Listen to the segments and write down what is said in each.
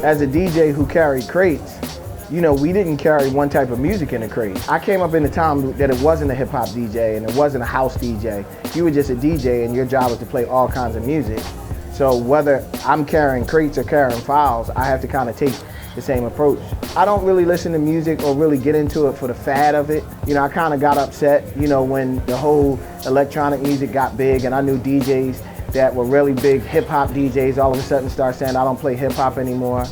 As a DJ who carried crates, you know, we didn't carry one type of music in a crate. I came up in a time that it wasn't a hip hop DJ and it wasn't a house DJ. You were just a DJ and your job was to play all kinds of music. So whether I'm carrying crates or carrying files, I have to kind of take the same approach. I don't really listen to music or really get into it for the fad of it. You know, I kind of got upset, you know, when the whole electronic music got big and I knew DJs that were really big hip hop DJs all of a sudden start saying I don't play hip hop anymore.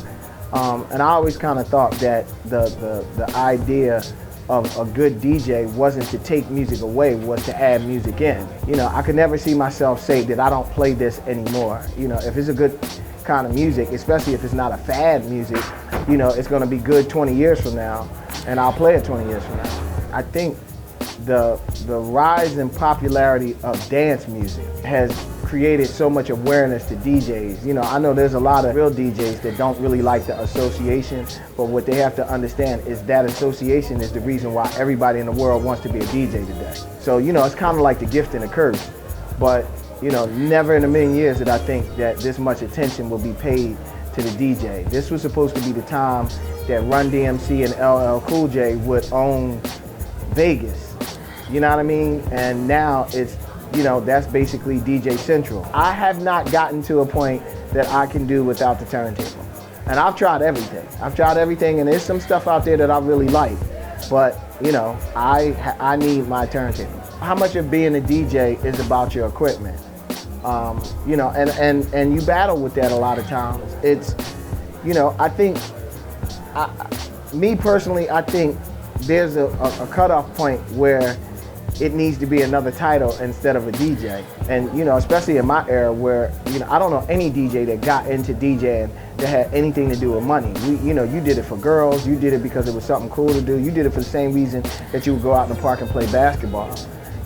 And I always kind of thought that the idea of a good DJ wasn't to take music away, was to add music in. You know, I could never see myself say that I don't play this anymore. You know, if it's a good kind of music, especially if it's not a fad music, you know, it's gonna be good 20 years from now, and I'll play it 20 years from now. I think the rise in popularity of dance music has created so much awareness to DJs. You know, I know there's a lot of real DJs that don't really like the association, but what they have to understand is that association is the reason why everybody in the world wants to be a DJ today. So, you know, it's kind of like the gift and the curse, but, you know, never in a million years did I think that this much attention would be paid to the DJ. This was supposed to be the time that Run DMC and LL Cool J would own Vegas. You know what I mean? And now it's, you know, that's basically DJ Central. I have not gotten to a point that I can do without the turntable. And I've tried everything. And there's some stuff out there that I really like. But, you know, I need my turntable. How much of being a DJ is about your equipment? You know, and you battle with that a lot of times. It's, you know, I think, me personally, I think there's a cutoff point where it needs to be another title instead of a DJ. And, you know, especially in my era where, you know, I don't know any DJ that got into DJing that had anything to do with money. You know, you did it for girls, you did it because it was something cool to do, you did it for the same reason that you would go out in the park and play basketball,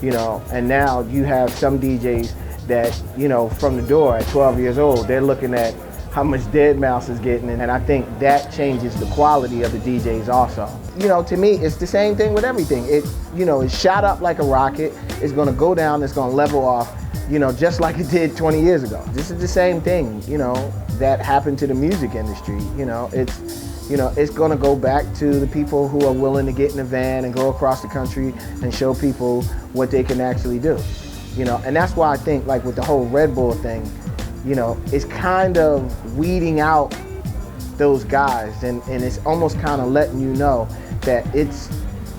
you know. And now you have some DJs that, you know, from the door at 12 years old, they're looking at how much Deadmau5 is getting, and I think that changes the quality of the DJs also. You know, to me, it's the same thing with everything. It, you know, it's shot up like a rocket, it's gonna go down, it's gonna level off, you know, just like it did 20 years ago. This is the same thing, you know, that happened to the music industry. You know, it's gonna go back to the people who are willing to get in a van and go across the country and show people what they can actually do. You know, and that's why I think, like with the whole Red Bull thing, you know, it's kind of weeding out those guys, and it's almost kind of letting you know that it's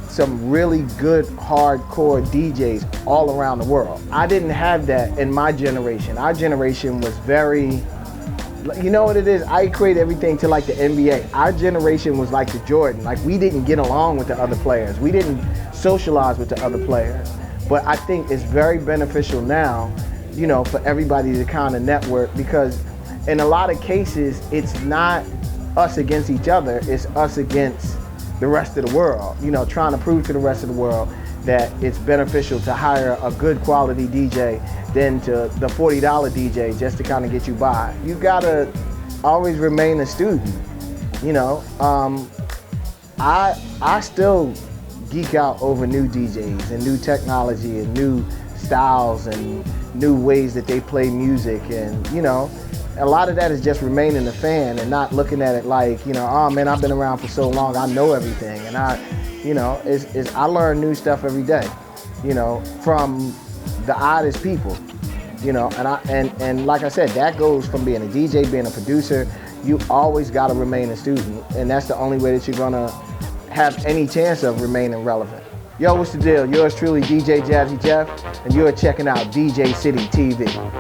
some really good hardcore DJs all around the world. I didn't have that in my generation. Our generation was very, you know what it is? I equate everything to like the NBA. Our generation was like the Jordan. Like, we didn't get along with the other players. We didn't socialize with the other players. But I think it's very beneficial now, you know, for everybody to kind of network, because in a lot of cases, it's not us against each other, it's us against the rest of the world, you know, trying to prove to the rest of the world that it's beneficial to hire a good quality DJ than to the $40 DJ just to kind of get you by. You gotta always remain a student, you know. I still geek out over new DJs and new technology and new styles and new ways that they play music, and, you know, a lot of that is just remaining a fan and not looking at it like, you know, oh man, I've been around for so long, I know everything. And you know, I learn new stuff every day, you know, from the oddest people, you know. And like I said, that goes from being a DJ, being a producer. You always got to remain a student, and that's the only way that you're gonna have any chance of remaining relevant. Yo, what's the deal? Yours truly, DJ Jazzy Jeff, and you're checking out DJcityTV.